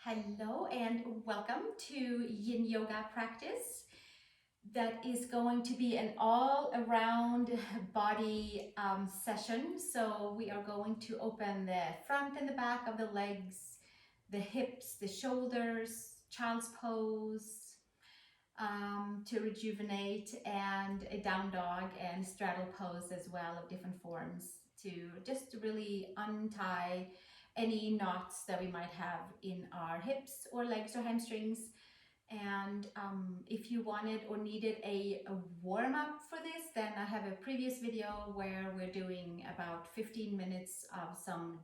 Hello and welcome to Yin Yoga practice. That is going to be an all-around body session. So we are going to open the front and the back of the legs, the hips, the shoulders, child's pose to rejuvenate, and a down dog and straddle pose as well of different forms to just really untie any knots that we might have in our hips or legs or hamstrings. And if you wanted or needed a warm-up for this, then I have a previous video where we're doing about 15 minutes of some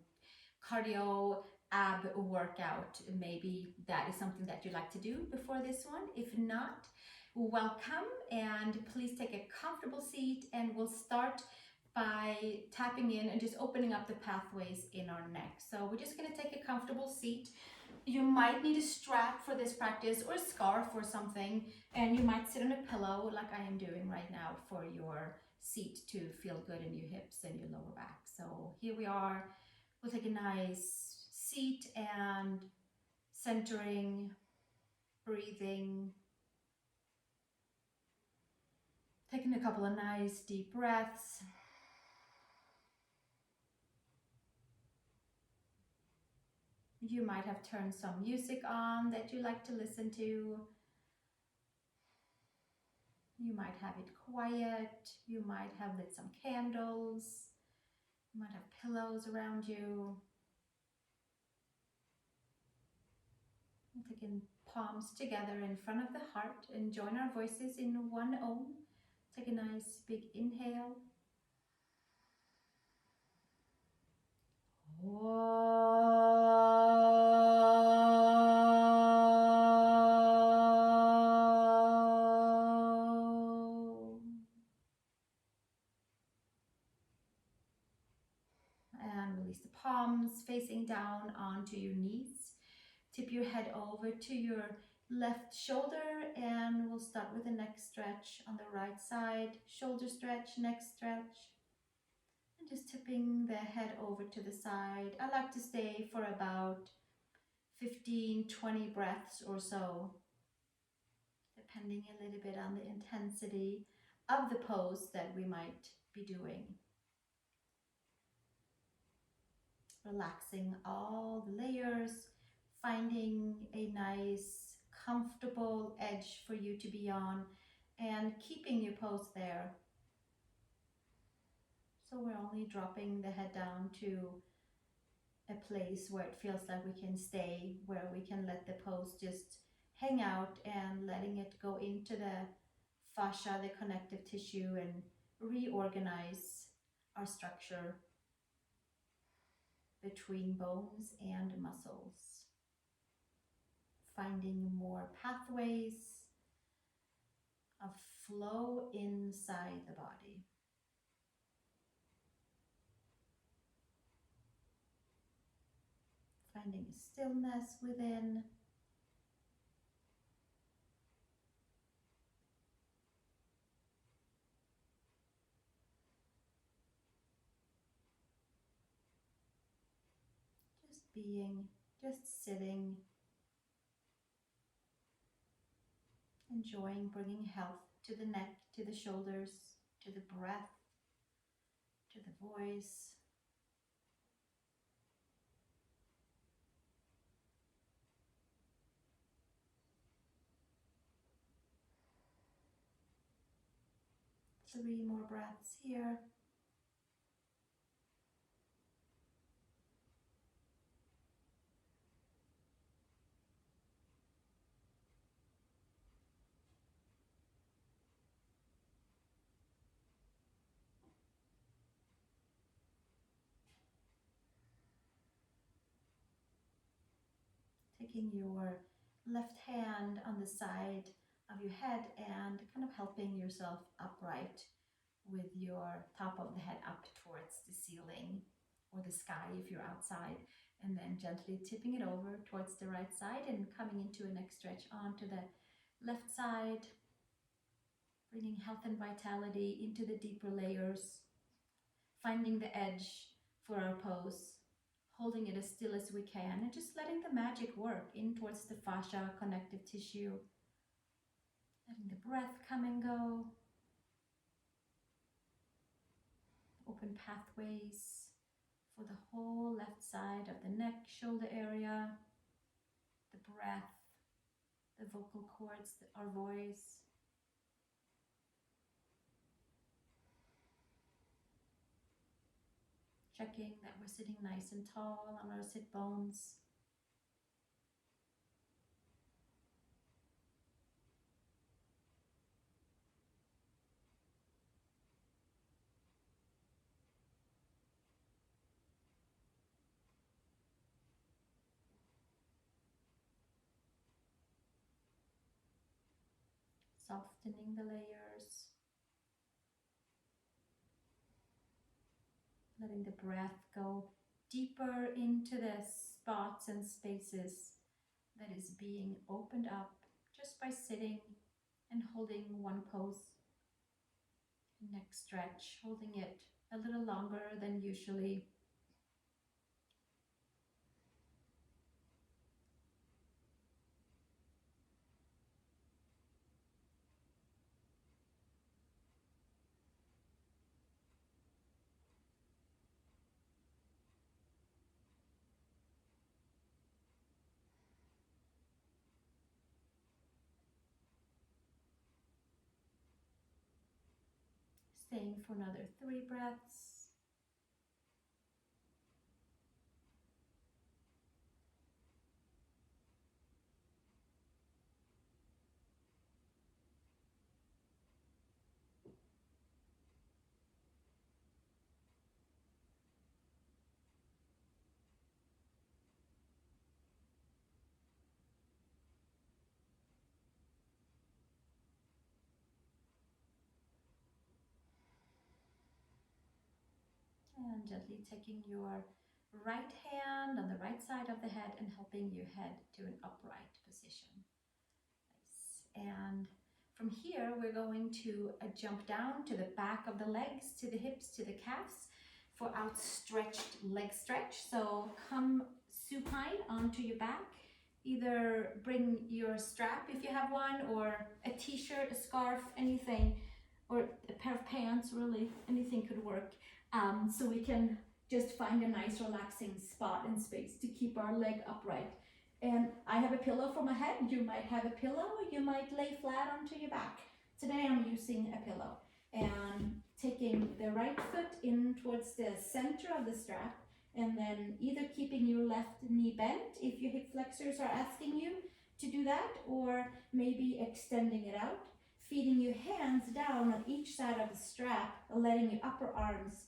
cardio ab workout. Maybe that is something that you like to do before this one. If not, welcome, and please take a comfortable seat, and we'll start by tapping in and just opening up the pathways in our neck. So we're just going to take a comfortable seat. You might need a strap for this practice or a scarf or something, and you might sit on a pillow like I am doing right now for your seat to feel good in your hips and your lower back. So here we are. We'll take a nice seat and centering, breathing, taking a couple of nice deep breaths. You might have turned some music on that you like to listen to. You might have it quiet. You might have lit some candles. You might have pillows around you. And taking palms together in front of the heart and join our voices in one Om. Take a nice big inhale. And release the palms facing down onto your knees. Tip your head over to your left shoulder, and we'll start with a neck stretch on the right side. Shoulder stretch, neck stretch. And just tipping the head over to the side. I like to stay for about 15-20 breaths or so, depending a little bit on the intensity of the pose that we might be doing. Relaxing all the layers, finding a nice, comfortable edge for you to be on, and keeping your pose there. So we're only dropping the head down to a place where it feels like we can stay, where we can let the pose just hang out, and letting it go into the fascia, the connective tissue, and reorganize our structure between bones and muscles. Finding more pathways of flow inside the body. Finding a stillness within. Just being, just sitting, enjoying bringing health to the neck, to the shoulders, to the breath, to the voice. Three more breaths here. Taking your left hand on the side of your head and kind of helping yourself upright with your top of the head up towards the ceiling or the sky if you're outside, and then gently tipping it over towards the right side and coming into a neck stretch onto the left side, bringing health and vitality into the deeper layers, finding the edge for our pose, holding it as still as we can and just letting the magic work in towards the fascia, connective tissue, letting the breath come and go, open pathways for the whole left side of the neck, shoulder area, the breath, the vocal cords, our voice. Checking that we're sitting nice and tall on our sit bones. Softening the layers. Letting the breath go deeper into the spots and spaces that is being opened up just by sitting and holding one pose. Neck stretch, holding it a little longer than usually. Staying for another 3 breaths. And gently taking your right hand on the right side of the head and helping your head to an upright position. Nice. And from here, we're going to jump down to the back of the legs, to the hips, to the calves for outstretched leg stretch. So come supine onto your back. Either bring your strap if you have one, or a t-shirt, a scarf, anything, or a pair of pants, really, anything could work. So we can just find a nice relaxing spot and space to keep our leg upright. And I have a pillow for my head. You might have a pillow, you might lay flat onto your back. Today I'm using a pillow and taking the right foot in towards the center of the strap, and then either keeping your left knee bent if your hip flexors are asking you to do that, or maybe extending it out, feeding your hands down on each side of the strap, letting your upper arms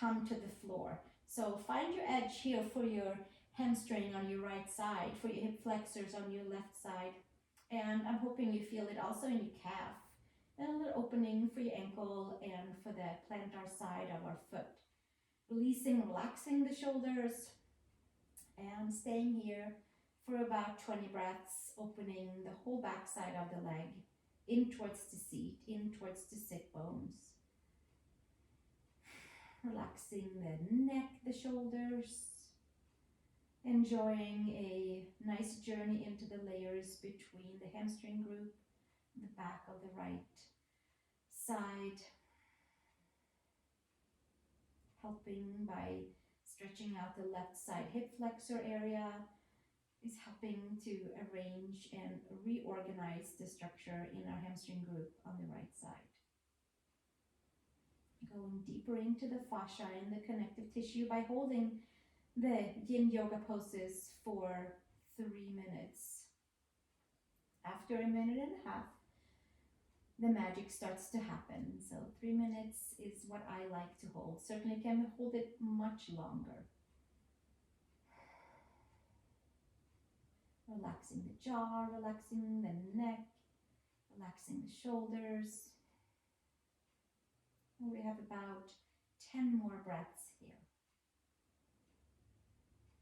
come to the floor. So find your edge here for your hamstring on your right side, for your hip flexors on your left side. And I'm hoping you feel it also in your calf, and a little opening for your ankle and for the plantar side of our foot. Releasing, relaxing the shoulders, and staying here for about 20 breaths, opening the whole back side of the leg in towards the seat, in towards the sit bones. Relaxing the neck, the shoulders, enjoying a nice journey into the layers between the hamstring group and the back of the right side, helping by stretching out the left side hip flexor area, is helping to arrange and reorganize the structure in our hamstring group on the right side. Going deeper into the fascia and the connective tissue by holding the Yin Yoga poses for 3 minutes. After a minute and a half, the magic starts to happen. So 3 minutes is what I like to hold. Certainly can hold it much longer. Relaxing the jaw, relaxing the neck, relaxing the shoulders. And we have about 10 more breaths here.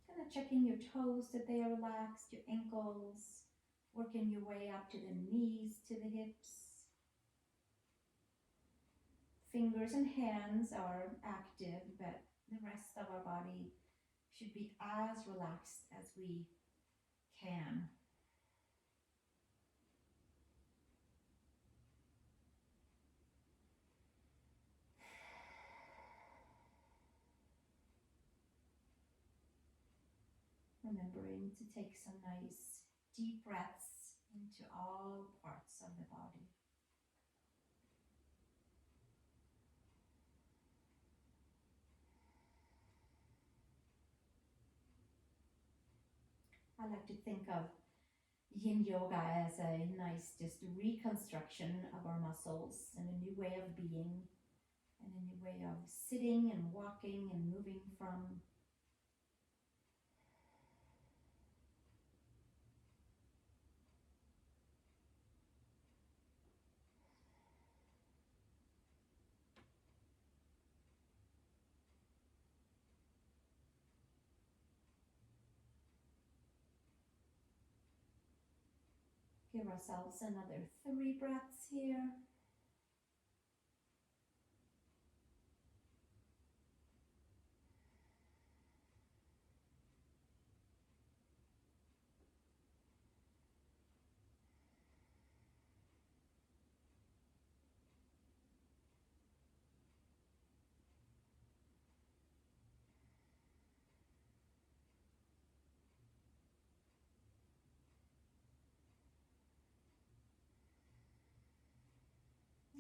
Kind of checking your toes that they are relaxed, your ankles, working your way up to the knees, to the hips. Fingers and hands are active, but the rest of our body should be as relaxed as we can. Remembering to take some nice deep breaths into all parts of the body. I like to think of Yin Yoga as a nice just reconstruction of our muscles and a new way of being and a new way of sitting and walking and moving from. Give ourselves another 3 breaths here.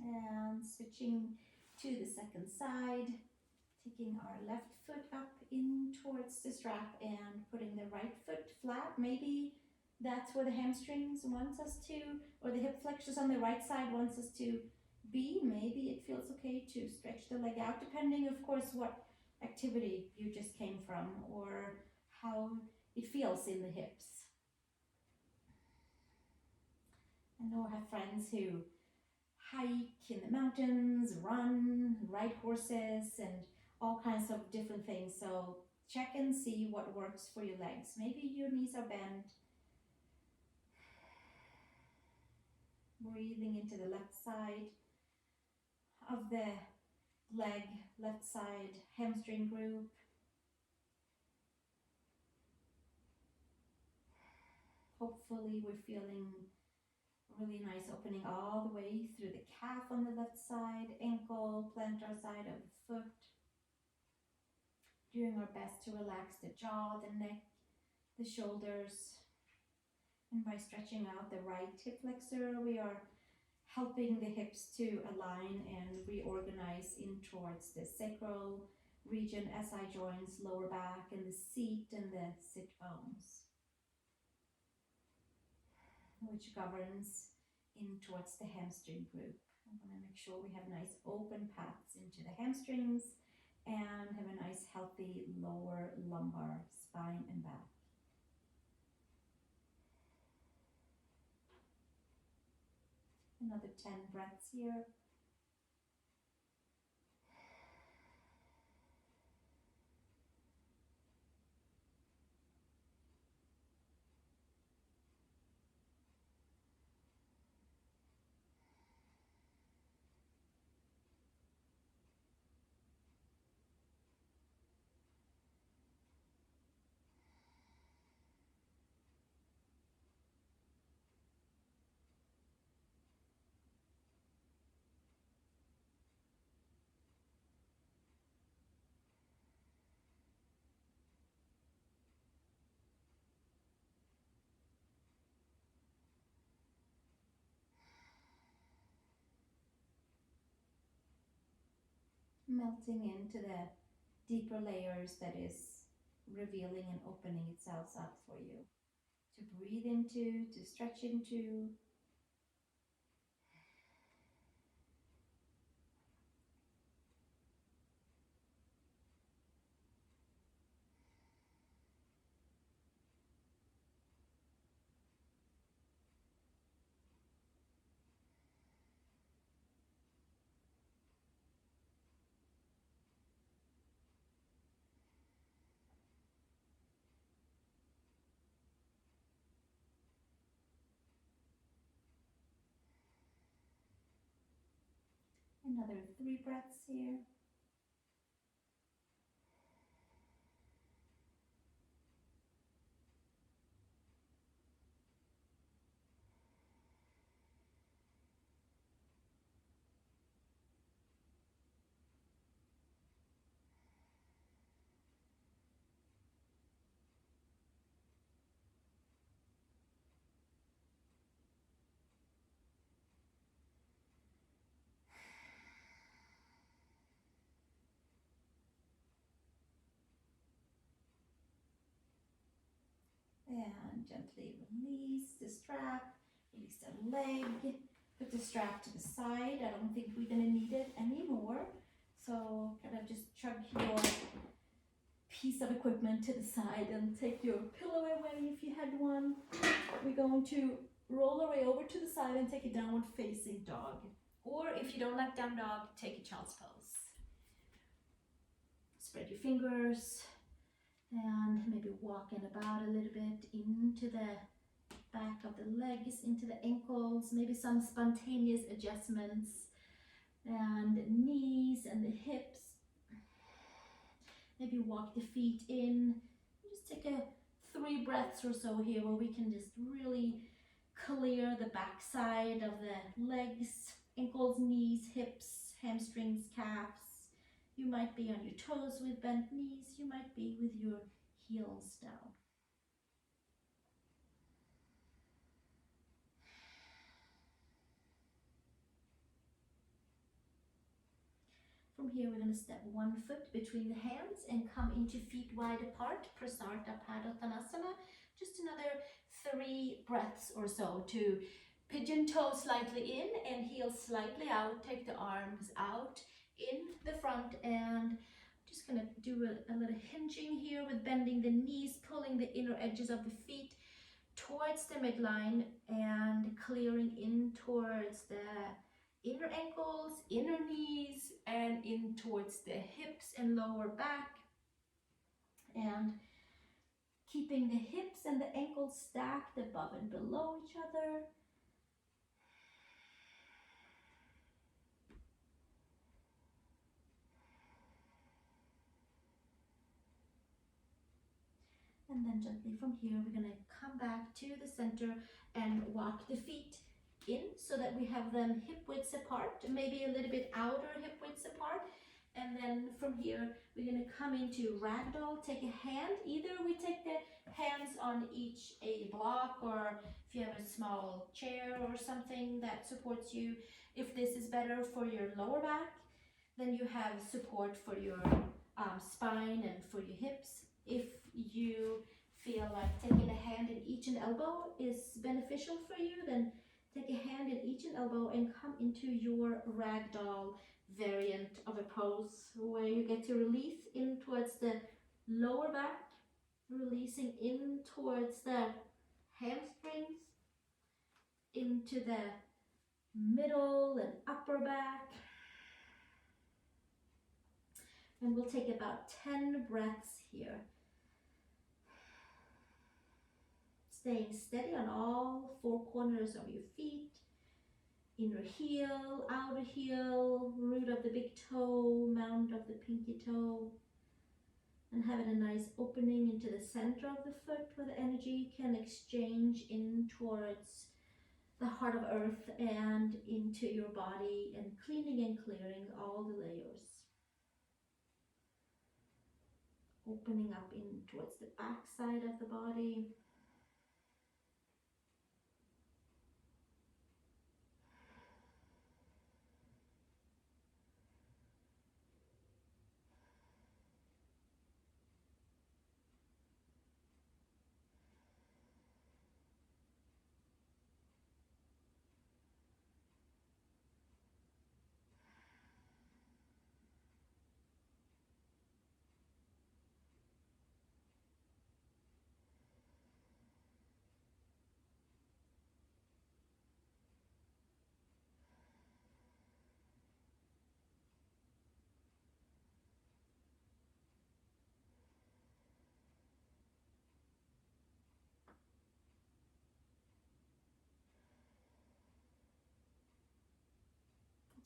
And switching to the second side, taking our left foot up in towards the strap and putting the right foot flat. Maybe that's where the hamstrings wants us to, or the hip flexors on the right side wants us to be. Maybe it feels okay to stretch the leg out, depending, of course, what activity you just came from or how it feels in the hips. I know I have friends who hike in the mountains, run, ride horses, and all kinds of different things. So check and see what works for your legs. Maybe your knees are bent. Breathing into the left side of the leg, left side hamstring group. Hopefully we're feeling really nice opening all the way through the calf on the left side, ankle, plantar side of the foot. Doing our best to relax the jaw, the neck, the shoulders. And by stretching out the right hip flexor, we are helping the hips to align and reorganize in towards the sacral region, SI joints, lower back, and the seat and the sit bones, which governs in towards the hamstring group. I want to make sure we have nice open paths into the hamstrings and have a nice healthy lower lumbar spine and back. Another 10 breaths here. Melting into the deeper layers that is revealing and opening itself up for you to breathe into, to stretch into. Another 3 breaths here. And gently release the strap, release the leg, put the strap to the side. I don't think we're gonna need it anymore. So kind of just chug your piece of equipment to the side and take your pillow away if you had one. We're going to roll our way over to the side and take a downward facing dog. Or if you don't like down dog, take a child's pose. Spread your fingers and maybe walking about a little bit into the back of the legs, into the ankles, maybe some spontaneous adjustments, and the knees and the hips. Maybe walk the feet in. Just take 3 breaths or so here where we can just really clear the back side of the legs, ankles, knees, hips, hamstrings, calves. You might be on your toes with bent knees. You might be with your heels down. From here, we're going to step 1 foot between the hands and come into feet wide apart, Prasarta Padottanasana. Just another 3 breaths or so to pigeon toe slightly in and heels slightly out. Take the arms out in the front, and just going to do a little hinging here with bending the knees, pulling the inner edges of the feet towards the midline and clearing in towards the inner ankles, inner knees, and in towards the hips and lower back. And keeping the hips and the ankles stacked above and below each other. And then gently from here, we're going to come back to the center and walk the feet in so that we have them hip widths apart, maybe a little bit outer hip widths apart. And then from here, we're going to come into ragdoll. Take a hand. Either we take the hands on each a block, or if you have a small chair or something that supports you. If this is better for your lower back, then you have support for your spine and for your hips. If you feel like taking a hand in each and elbow is beneficial for you, then take a hand in each and elbow and come into your ragdoll variant of a pose where you get to release in towards the lower back, releasing in towards the hamstrings, into the middle and upper back. And we'll take about 10 breaths here. Staying steady on all 4 corners of your feet. Inner heel, outer heel, root of the big toe, mound of the pinky toe. And having a nice opening into the center of the foot where the energy can exchange in towards the heart of earth and into your body, and cleaning and clearing all the layers. Opening up in towards the back side of the body.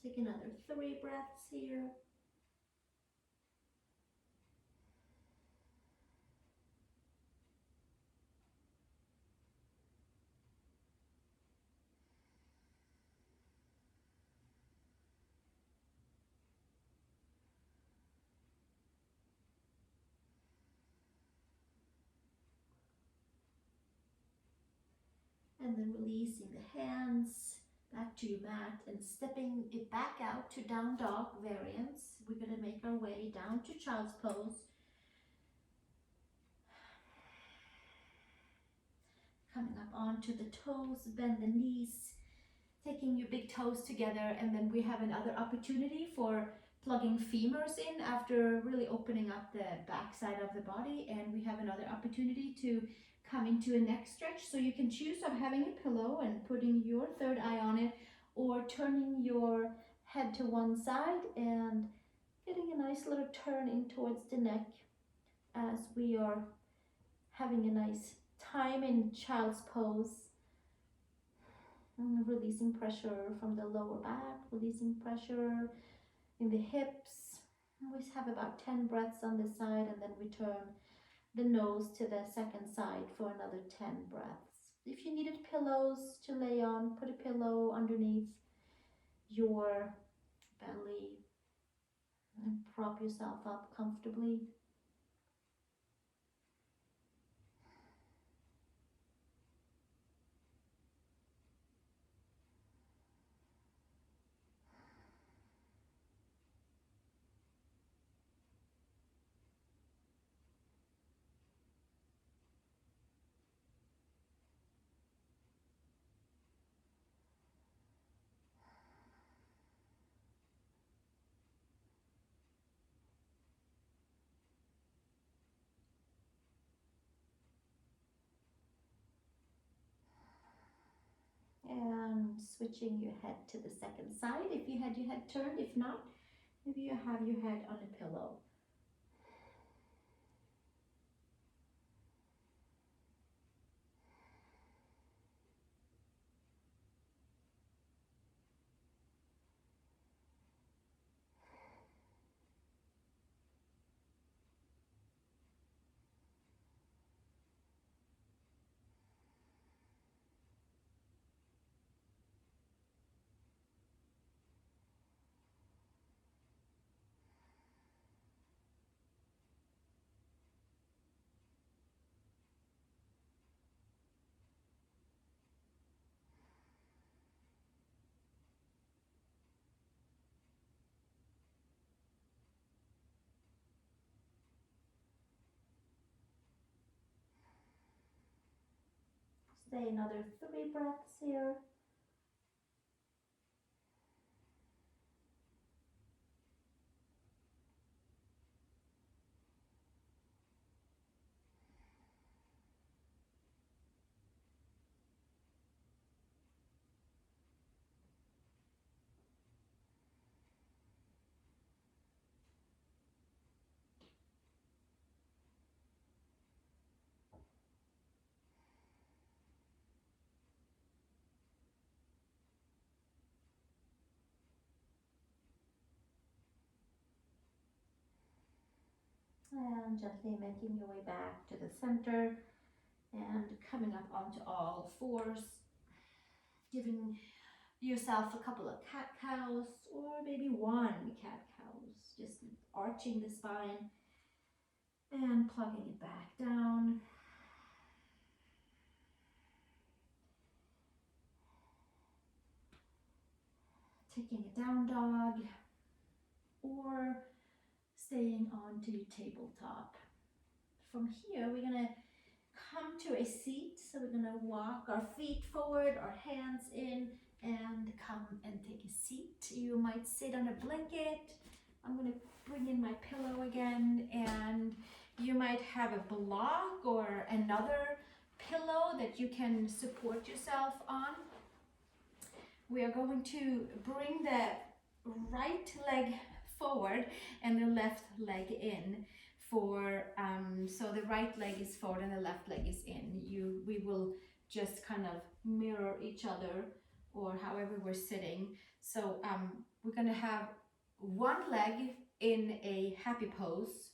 Take another 3 breaths here. And then releasing the hands back to your mat and stepping it back out to down dog variants. We're going to make our way down to child's pose. Coming up onto the toes, bend the knees, taking your big toes together, and then we have another opportunity for plugging femurs in after really opening up the back side of the body, and we have another opportunity to come into a neck stretch. So you can choose of having a pillow and putting your third eye on it, or turning your head to one side and getting a nice little turn in towards the neck as we are having a nice time in child's pose. And releasing pressure from the lower back, releasing pressure in the hips. We have about 10 breaths on this side, and then we turn the nose to the second side for another 10 breaths. If you needed pillows to lay on, put a pillow underneath your belly and prop yourself up comfortably. And switching your head to the second side if you had your head turned. If not, maybe you have your head on a pillow. Stay another 3 breaths here. And gently making your way back to the center and coming up onto all fours, giving yourself a couple of cat cows or maybe one cat cows, just arching the spine and plugging it back down. Taking a down dog or staying onto tabletop. From here, we're gonna come to a seat. So we're gonna walk our feet forward, our hands in, and come and take a seat. You might sit on a blanket. I'm gonna bring in my pillow again, and you might have a block or another pillow that you can support yourself on. We are going to bring the right leg forward and the left leg in for so the right leg is forward and the left leg is in. We will just kind of mirror each other, or however we're sitting. So we're going to have one leg in a happy pose,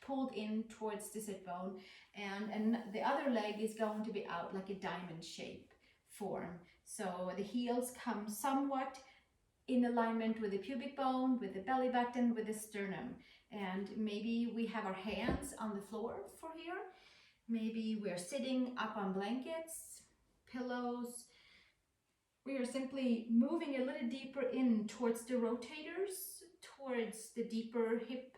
pulled in towards the sit bone, and the other leg is going to be out like a diamond shape form. So the heels come somewhat in alignment with the pubic bone, with the belly button, with the sternum. And maybe we have our hands on the floor for here. Maybe we're sitting up on blankets, pillows. We are simply moving a little deeper in towards the rotators, towards the deeper hip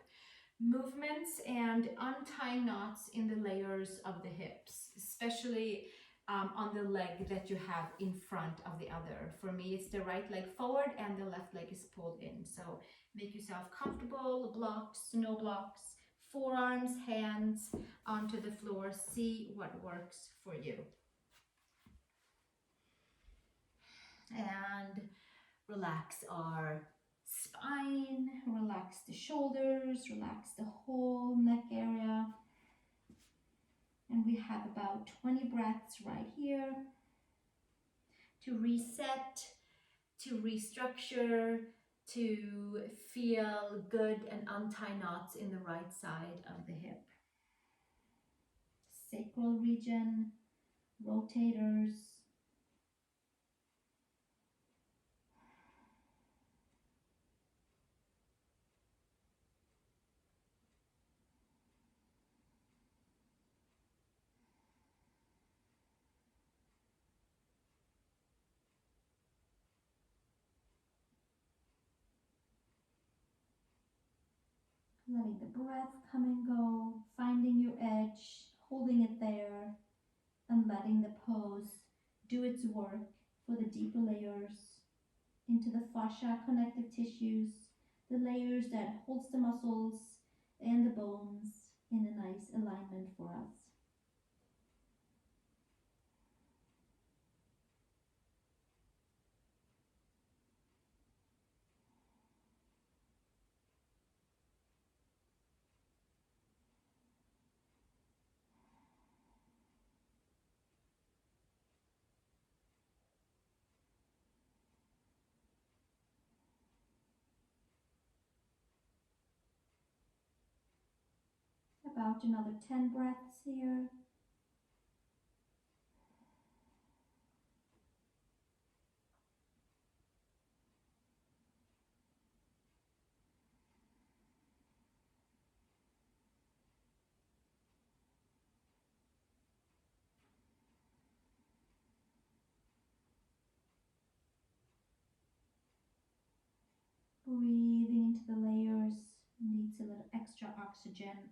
movements, and untying knots in the layers of the hips, especially on the leg that you have in front of the other. For me, it's the right leg forward and the left leg is pulled in. So make yourself comfortable, blocks, no blocks, forearms, hands onto the floor. See what works for you. And relax our spine, relax the shoulders, relax the whole neck area. And we have about 20 breaths right here to reset, to restructure, to feel good and untie knots in the right side of the hip. Sacral region, rotators. Letting the breath come and go, finding your edge, holding it there, and letting the pose do its work for the deeper layers into the fascia connective tissues, the layers that holds the muscles and the bones in a nice alignment for us. About another 10 breaths here. Breathing into the layers, needs a little extra oxygen.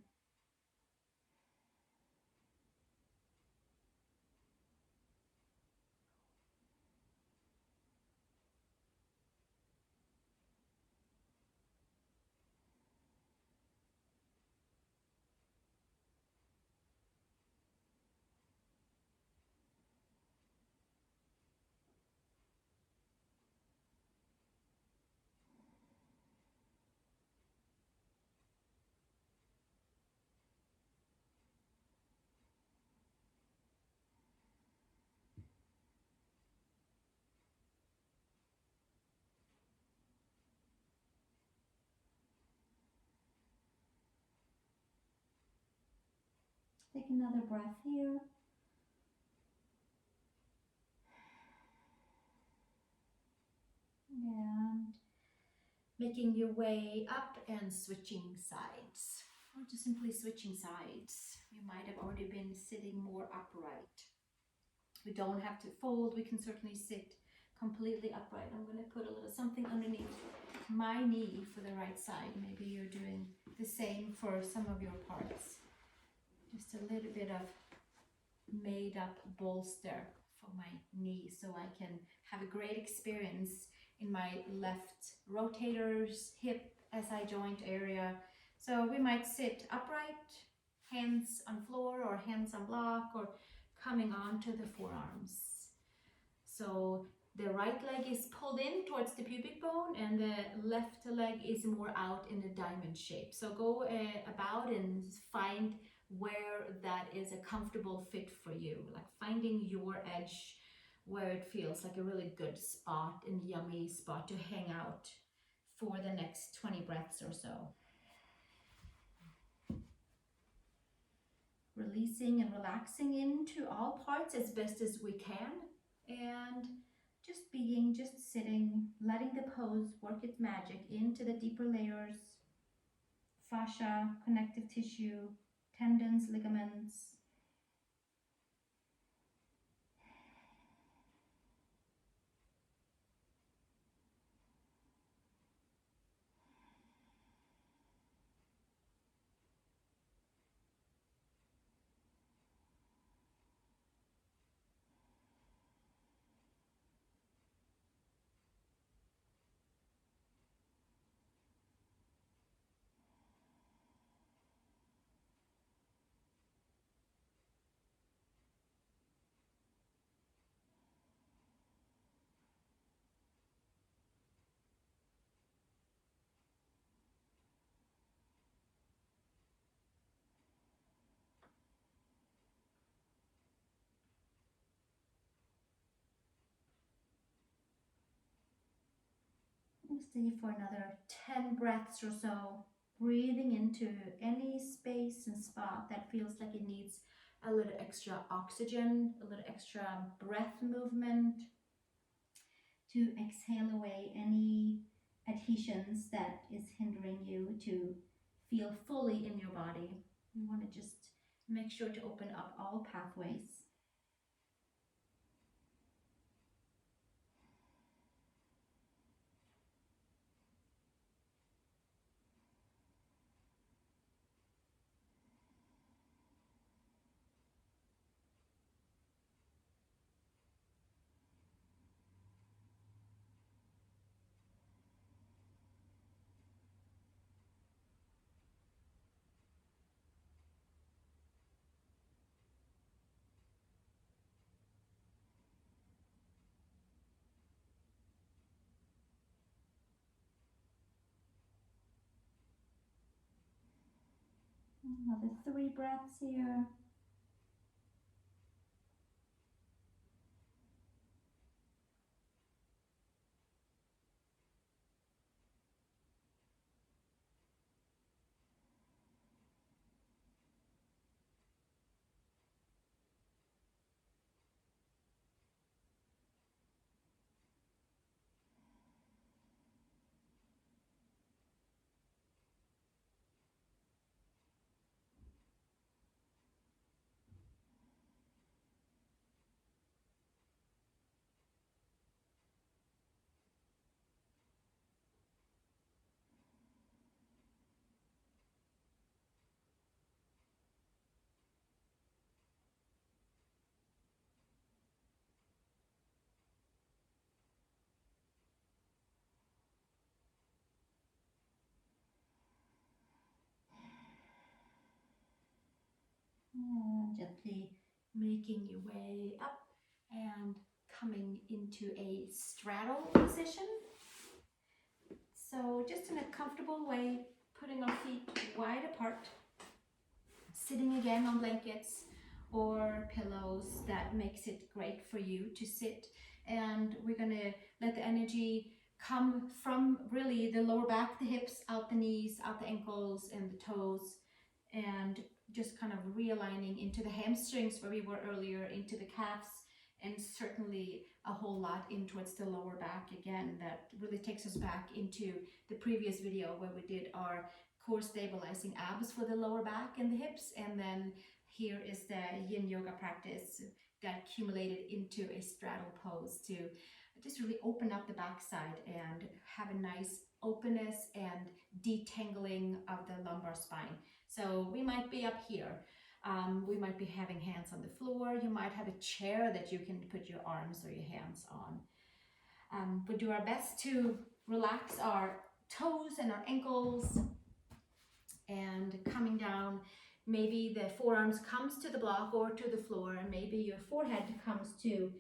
Take another breath here. And making your way up and switching sides, or just simply switching sides. You might have already been sitting more upright. We don't have to fold, we can certainly sit completely upright. I'm going to put a little something underneath my knee for the right side. Maybe you're doing the same for some of your parts. Just a little bit of made up bolster for my knee so I can have a great experience in my left rotators, hip, SI joint area. So we might sit upright, hands on floor or hands on block, or coming onto the forearms. So the right leg is pulled in towards the pubic bone and the left leg is more out in a diamond shape. So go about and find where that is a comfortable fit for you, like finding your edge where it feels like a really good spot and yummy spot to hang out for the next 20 breaths or so. Releasing and relaxing into all parts as best as we can, and just being, just sitting, letting the pose work its magic into the deeper layers, fascia, connective tissue, tendons, ligaments. Stay for another 10 breaths or so, breathing into any space and spot that feels like it needs a little extra oxygen, a little extra breath movement, to exhale away any adhesions that is hindering you to feel fully in your body. You want to just make sure to open up all pathways. Another 3 breaths here. Gently making your way up and coming into a straddle position. So just in a comfortable way, putting our feet wide apart, sitting again on blankets or pillows. That makes it great for you to sit. And we're gonna let the energy come from really the lower back, the hips, out the knees, out the ankles and the toes, and just kind of realigning into the hamstrings where we were earlier, into the calves, and certainly a whole lot in towards the lower back again. That really takes us back into the previous video where we did our core stabilizing abs for the lower back and the hips, and then here is the Yin Yoga practice that accumulated into a straddle pose to just really open up the backside and have a nice openness and detangling of the lumbar spine. So we might be up here. We might be having hands on the floor. You might have a chair that you can put your arms or your hands on. We do our best to relax our toes and our ankles, and coming down. Maybe the forearms comes to the block or to the floor, and maybe your forehead comes to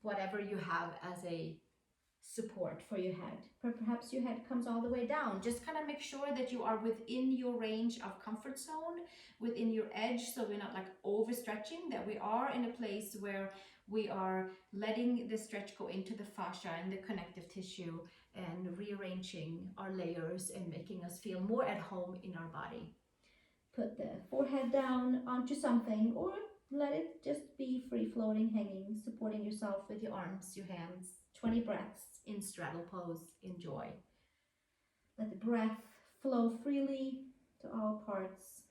whatever you have as a support for your head. Perhaps your head comes all the way down. Just kind of make sure that you are within your range of comfort zone, within your edge, so we're not like overstretching, that we are in a place where we are letting the stretch go into the fascia and the connective tissue, and rearranging our layers and making us feel more at home in our body. Put the forehead down onto something, or let it just be free floating, hanging, supporting yourself with your arms, your hands. 20 breaths in straddle pose. Enjoy. Let the breath flow freely to all parts.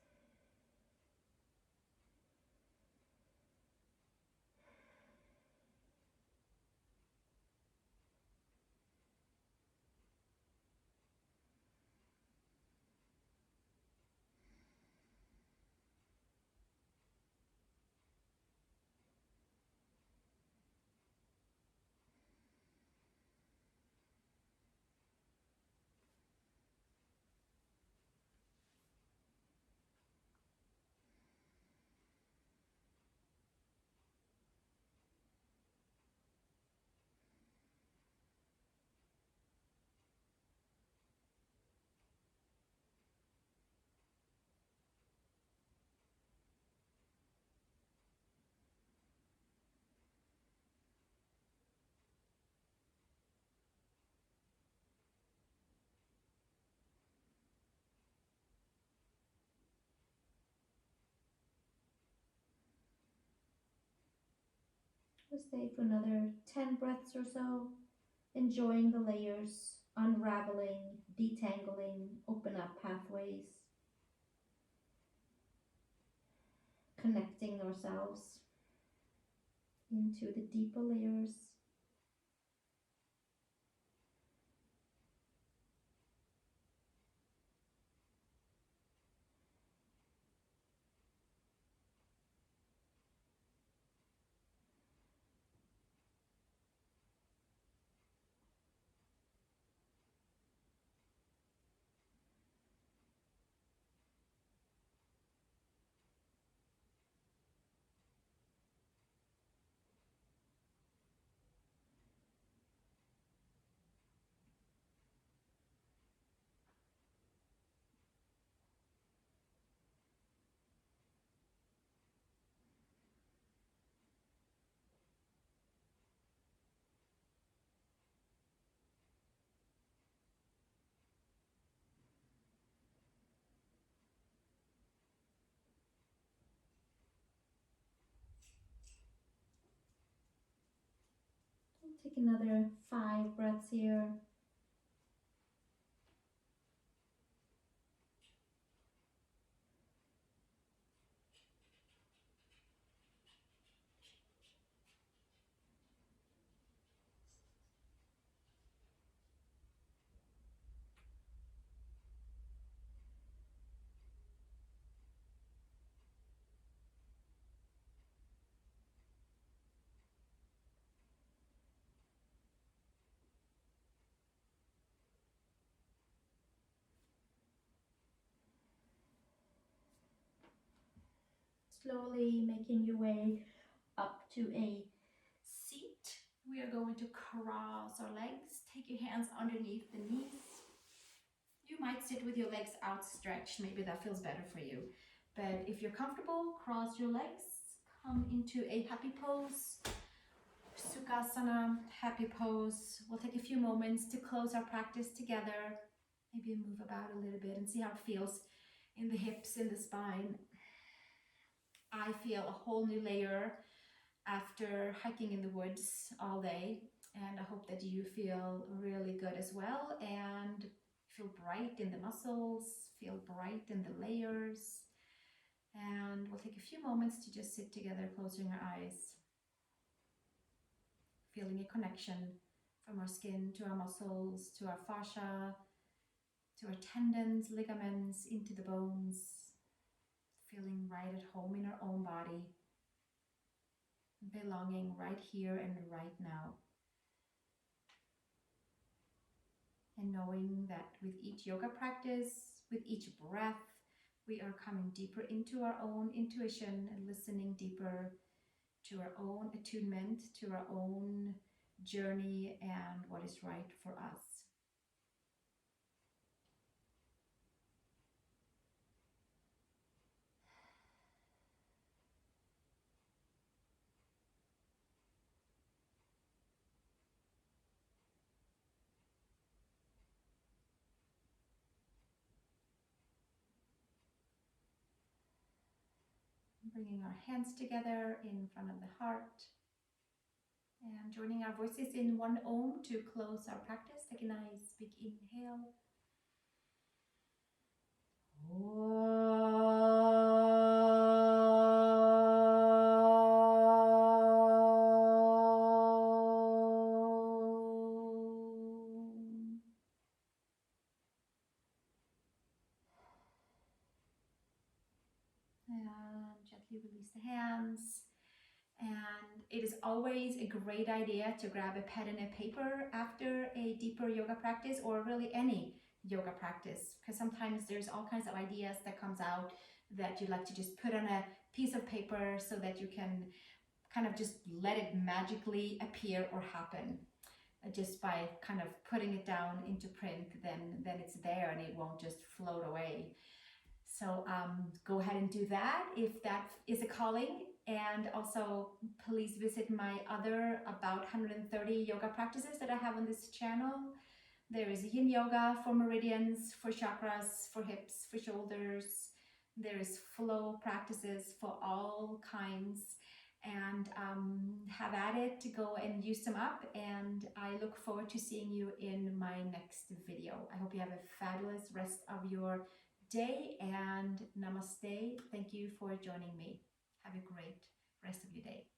So stay for another 10 breaths or so, enjoying the layers, unraveling, detangling, open up pathways, connecting ourselves into the deeper layers. Take another 5 breaths here. Slowly making your way up to a seat. We are going to cross our legs. Take your hands underneath the knees. You might sit with your legs outstretched. Maybe that feels better for you. But if you're comfortable, cross your legs. Come into a happy pose. Sukhasana, happy pose. We'll take a few moments to close our practice together. Maybe move about a little bit and see how it feels in the hips, in the spine. I feel a whole new layer after hiking in the woods all day, and I hope that you feel really good as well and feel bright in the muscles, feel bright in the layers. And we'll take a few moments to just sit together, closing our eyes, feeling a connection from our skin to our muscles, to our fascia, to our tendons, ligaments, into the bones, feeling right at home in our own body, belonging right here and right now. And knowing that with each yoga practice, with each breath, we are coming deeper into our own intuition and listening deeper to our own attunement, to our own journey and what is right for us. Bringing our hands together in front of the heart and joining our voices in one Om to close our practice. Take a nice big inhale. And gently release the hands. And it is always a great idea to grab a pen and a paper after a deeper yoga practice, or really any yoga practice, because sometimes there's all kinds of ideas that comes out that you like to just put on a piece of paper so that you can kind of just let it magically appear or happen. Just by kind of putting it down into print, then it's there and it won't just float away. So go ahead and do that if that is a calling. And also please visit my other about 130 yoga practices that I have on this channel. There is Yin Yoga for meridians, for chakras, for hips, for shoulders. There is flow practices for all kinds. and have at it to go and use them up. And I look forward to seeing you in my next video. I hope you have a fabulous rest of your day, and namaste. Thank you for joining me. Have a great rest of your day.